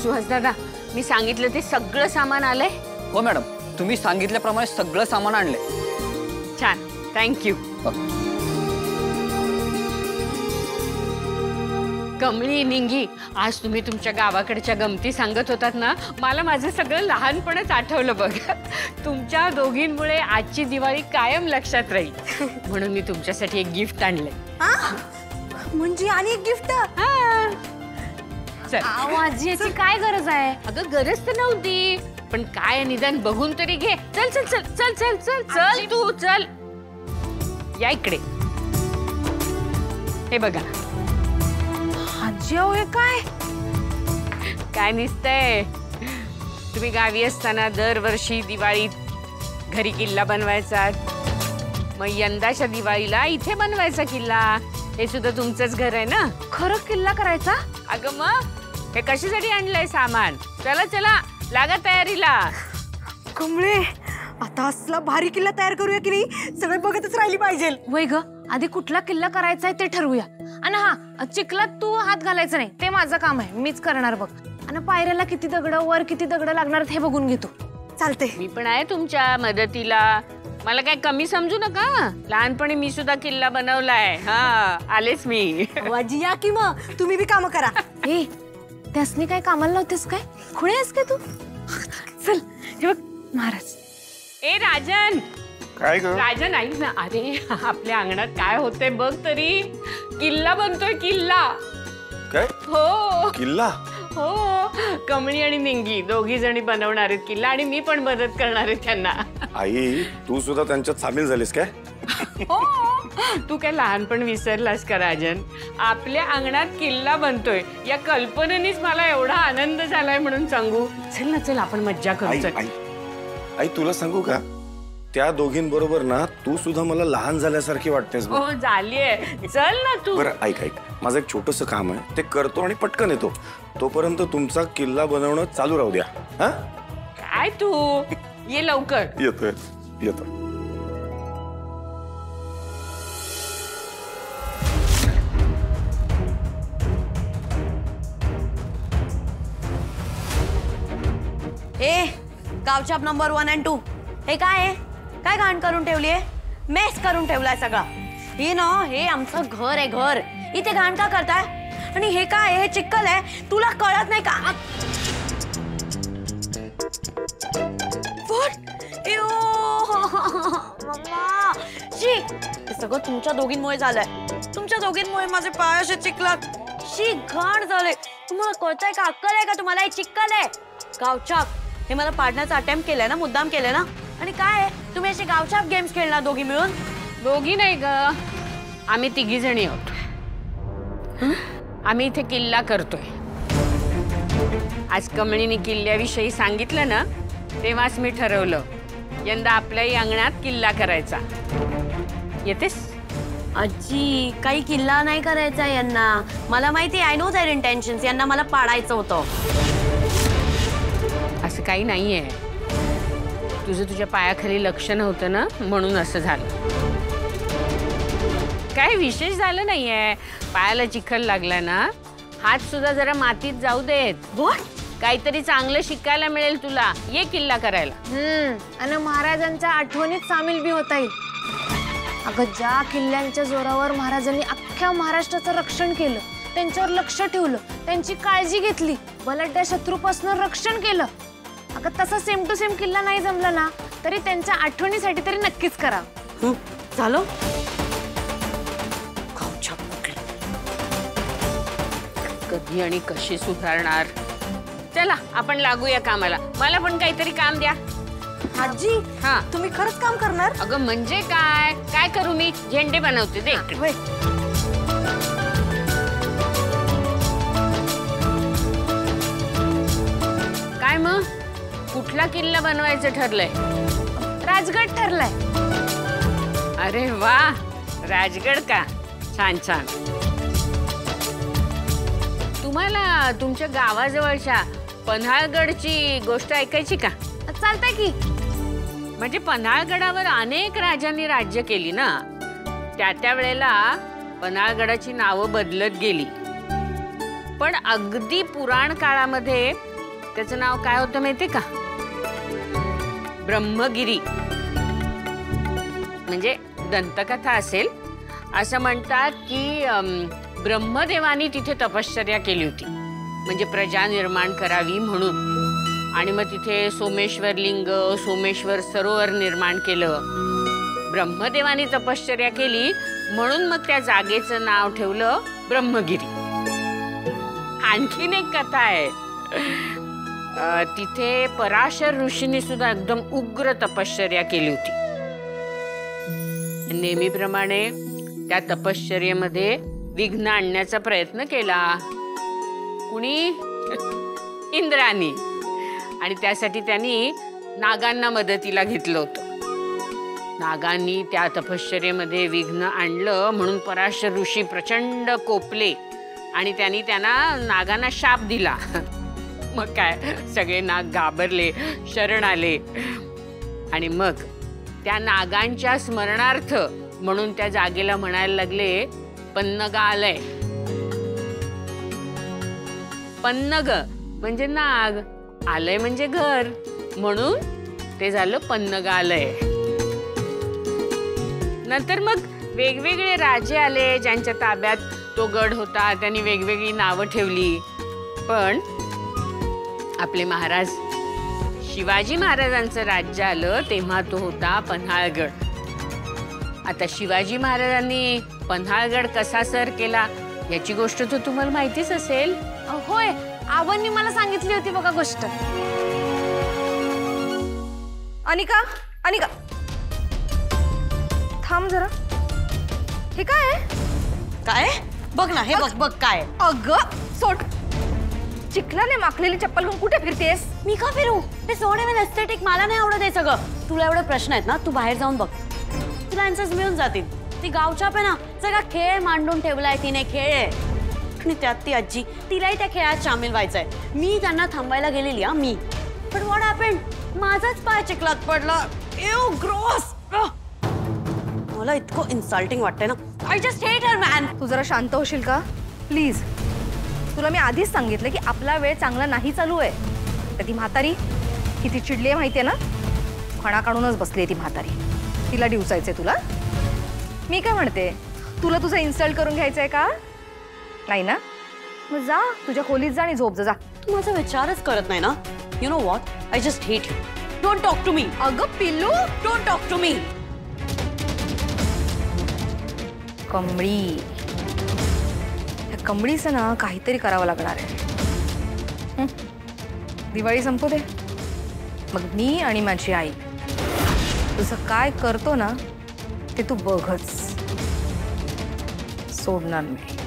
सुहास दादा, मी सांगितलं ते सगळं सामान आलंय? हो मॅडम, तुम्ही सांगितल्याप्रमाणे सगळं सामान आणलंय. छान, थँक्यू. कमळी, निंगी, आज तुम्ही तुमच्या गावाकडच्या गमती सांगत होतात ना, मला माझं सगळं लहानपणच आठवलं बघ. तुमच्या दोघींमुळे आजची दिवाळी कायम लक्षात राहील. म्हणून मी तुमच्यासाठी एक गिफ्ट आणलंय. म्हणजे आणि एक गिफ्ट? चल. आजी, याची काय गरज आहे? अगं गरज तर नव्हती, पण काय निदान बघून तरी घे. चल चल चल चल चल चल चल तू चल. या इकडे. हे बघा. आजी, अहो हे काय? काय दिसतंय? तुम्ही गावी असताना दरवर्षी दिवाळीत घरी किल्ला बनवायचा. मग यंदाच्या दिवाळीला इथे बनवायचा किल्ला. हे सुद्धा तुमचंच घर आहे ना? खरं किल्ला करायचा? अगं मग हे कशासाठी आणलंय सामान? चला चला, लागा तयारीला. कमळे, आता असला भारी किल्ला तयार करूया की नाही, सगळे बघतच राहिली पाहिजे. वय ग, आधी कुठला किल्ला करायचा आहे ते ठरवूया. आणि हा, चिखलात तू हात घालायचा नाही, ते माझं काम आहे, मीच करणार बघ. आणि पायऱ्याला किती दगड, वर किती दगड लागणार हे बघून घेतो. चालते. मी पण आहे तुमच्या मदतीला. मला काय कमी समजू नका. लहानपणी मी सुद्धा किल्ला बनवलाय. हा, आलेच मी. आजी, या की मग तुम्ही बी काम करा. ए, त्यासनी काय कामाला लावतेस काय? खुळे आहेस काय तू? चल, हे बघ महाराज. ए राजन. काय ग? राजन, ऐक ना. अरे आपल्या अंगणात काय होतंय बघ तरी. किल्ला बनतोय, किल्ला. काय? हो किल्ला? हो, कमळी आणि निंगी दोघी जणी बनवणार आहेत किल्ला, आणि मी पण मदत करणार आहे त्यांना. आई, तू सुद्धा त्यांच्यात सामील झालीस काय? हो, तू काय लहानपण विसरलास का राजन? आपल्या अंगणात किल्ला बनतोय या कल्पनेनेच मला एवढा आनंद झालाय म्हणून सांगू. चल ना, चल आपण मज्जा करू. चल. आई, तुला सांगू का, त्या दोघींबरोबर ना तू सुद्धा मला लहान झाल्यासारखी वाटतेस. हो, झालीये. चल ना तू. बरं ऐक, माझं एक छोटंसं काम आहे, ते करतो आणि पटकन येतो. तोपर्यंत तुमचा किल्ला बनवणं चालू राहू द्या. हा, काय तू ये लवकर. येतोय येतो. ए, गावछाप नंबर 1 and 2. हे काय आहे? काय घाण करून ठेवली आहे? मेस करून ठेवलाय सगळा. हे ना, हे आमचं घर आहे, घर. इथे घाण का करताय? आणि हे काय आहे? हे चिक्कल आहे, तुला कळत नाही का? मम्मा, शी, हे सगळं तुमच्या दोघींमुळे झालंय. तुमच्या दोघींमुळे माझे पाय असे चिखलात. शी, घाण झाले. तुम्हाला कळतंय का? अक्कल आहे का तुम्हाला? हे चिक्कल आहे. गावछाप, हे मला पाडण्याचा अटेम्प्ट केलाय ना, मुद्दाम केलंय ना? आणि काय आहे, तुम्ही असे गावछाप गेम्स खेळणार दोघी मिळून? दोघी नाही ग, आम्ही तिघी जणी आहोत. आम्ही इथे किल्ला करतोय. आज कमळीने किल्ल्याविषयी सांगितलं ना, तेव्हाच मी ठरवलं यंदा आपल्याही अंगणात किल्ला करायचा. येतेस? आजी, काही किल्ला नाही करायचा यांना. मला माहिती, आय नो देअर इंटेन्शन्स. यांना मला पाडायचं होतं. असं काही नाहीये. तुझं तुझ्या पायाखाली लक्ष नव्हतं ना, म्हणून असं झालं. काही विशेष झालं नाहीये. पायाला चिखल लागला ना, हात सुद्धा जरा मातीत जाऊ देत. काहीतरी चांगलं शिकायला मिळेल तुला. ये किल्ला करायला. आणि महाराजांच्या आठवणीत सामील बी होता येईल. अगं, ज्या किल्ल्यांच्या जोरावर महाराजांनी अख्ख्या महाराष्ट्राचं रक्षण केलं, त्यांच्यावर लक्ष ठेवलं, त्यांची काळजी घेतली, बलाढ्य शत्रूपासून रक्षण केलं. अगं, तसा सेम टू सेम किल्ला नाही जमला ना, तरी त्यांच्या आठवणीसाठी तरी नक्कीच करा. झालं? कधी आणि कशी सुधारणार? चला आपण लागूया कामाला. मला पण काहीतरी काम द्या. आजी, हा, तुम्ही खरंच काम करणार? अगं म्हणजे काय काय करू मी? झेंडे बनवते. दे. काय मग, कुठला किल्ला बनवायचं ठरलंय? राजगड ठरलाय. अरे वा, राजगड का? छान छान. तुम्हाला तुमच्या गावाजवळच्या पन्हाळगडची गोष्ट ऐकायची का? चालतंय की. म्हणजे पन्हाळगडावर अनेक राजांनी राज्य केली ना. त्या वेळेला पन्हाळगडाची नावं बदलत गेली. पण अगदी पुराण काळामध्ये त्याचं नाव काय होतं माहितीये का? ब्रह्मगिरी. म्हणजे दंतकथा असेल. असं म्हणतात की ब्रह्मदेवानी तिथे तपश्चर्या केली होती, म्हणजे प्रजा निर्माण करावी म्हणून. आणि मग तिथे सोमेश्वर लिंग, सोमेश्वर सरोवर निर्माण केलं. ब्रह्मदेवानी तपश्चर्या केली म्हणून मग त्या जागेचं नाव ठेवलं ब्रह्मगिरी. आणखीन एक कथा आहे. तिथे पराशर ऋषींनी सुद्धा एकदम उग्र तपश्चर्या केली होती. नेहमीप्रमाणे त्या तपश्चर्येमध्ये विघ्न आणण्याचा प्रयत्न केला. कुणी? इंद्रानी. आणि त्यासाठी त्यांनी नागांना मदतीला घेतलं होतं. नागांनी त्या तपश्चर्येमध्ये विघ्न आणलं म्हणून पराशर ऋषी प्रचंड कोपले आणि त्यांनी त्यांना नागांना शाप दिला. मग काय, सगळे नाग घाबरले, शरण आले. आणि मग त्या नागांच्या स्मरणार्थ म्हणून त्या जागेला म्हणायला लागले पन्नगालय. पन्नग म्हणजे नाग, आलय म्हणजे घर, म्हणून ते झालं पन्नगालय. नंतर मग वेगवेगळे राजे आले ज्यांच्या ताब्यात तो गड होता. त्यांनी वेगवेगळी नावं ठेवली. पण आपले महाराज शिवाजी महाराजांचं राज्य आलं तेव्हा तो होता पन्हाळगड. आता शिवाजी महाराजांनी पन्हाळगड कसा सर केला याची गोष्ट तर तुम्हाला माहितीच असेल. होय, आबांनी मला सांगितली होती बघा गोष्ट. अनिका, अनिका थांब जरा. हे काय काय? बघ ना, हे बघ बघ काय. अगं सोड. चिखलाने माखलेली चप्पल घेऊन कुठे फिरतेस? मी का फिरू? ते सोडे मी एस्थेटिक, मला नाही आवडत हे सगळं. तुला एवढे प्रश्न आहेत ना, तू बाहेर जाऊन बघ, तुला आन्सर्स मिळून जातील. ती गावच्या पे ना सगळा खेळ मांडून ठेवलाय तिने. खेळ आहे आणि त्यात ती आजी, तिलाही त्या खेळात सामील व्हायचंय. मी त्यांना थांबायला गेलेली मी. पण व्हॉट हॅपेंड? माझाच पाय चिखलात पडला. एव ग्रॉस. मला इतकं इन्सल्टिंग वाटतंय ना. I just hate her man. तू जरा शांत होशील का प्लीज? तुला मी आधीच सांगितलं की आपला वेळ चांगला नाही चालू आहे. तर ती म्हातारी किती चिडली आहे माहितीये ना? फणा काढूनच बसली आहे ती म्हातारी. तिला डिवसायचंय तुला? मी काय म्हणते, तुला तुझं इन्सल्ट करून घ्यायचंय का? नाही ना? मग जा तुझ्या खोलीत जा आणि झोप जा. तू माझा विचारच करत नाही ना. You know what, I just hate you. Don't talk to me. अगं पिल्लू, don't talk to me. Kamli, त्या कमळीचं ना काहीतरी करावं लागणार आहे. दिवाळी संपू दे, मग मी आणि माझी आई तुझं काय करतो ना ते तू बघच. सोडणार नाही.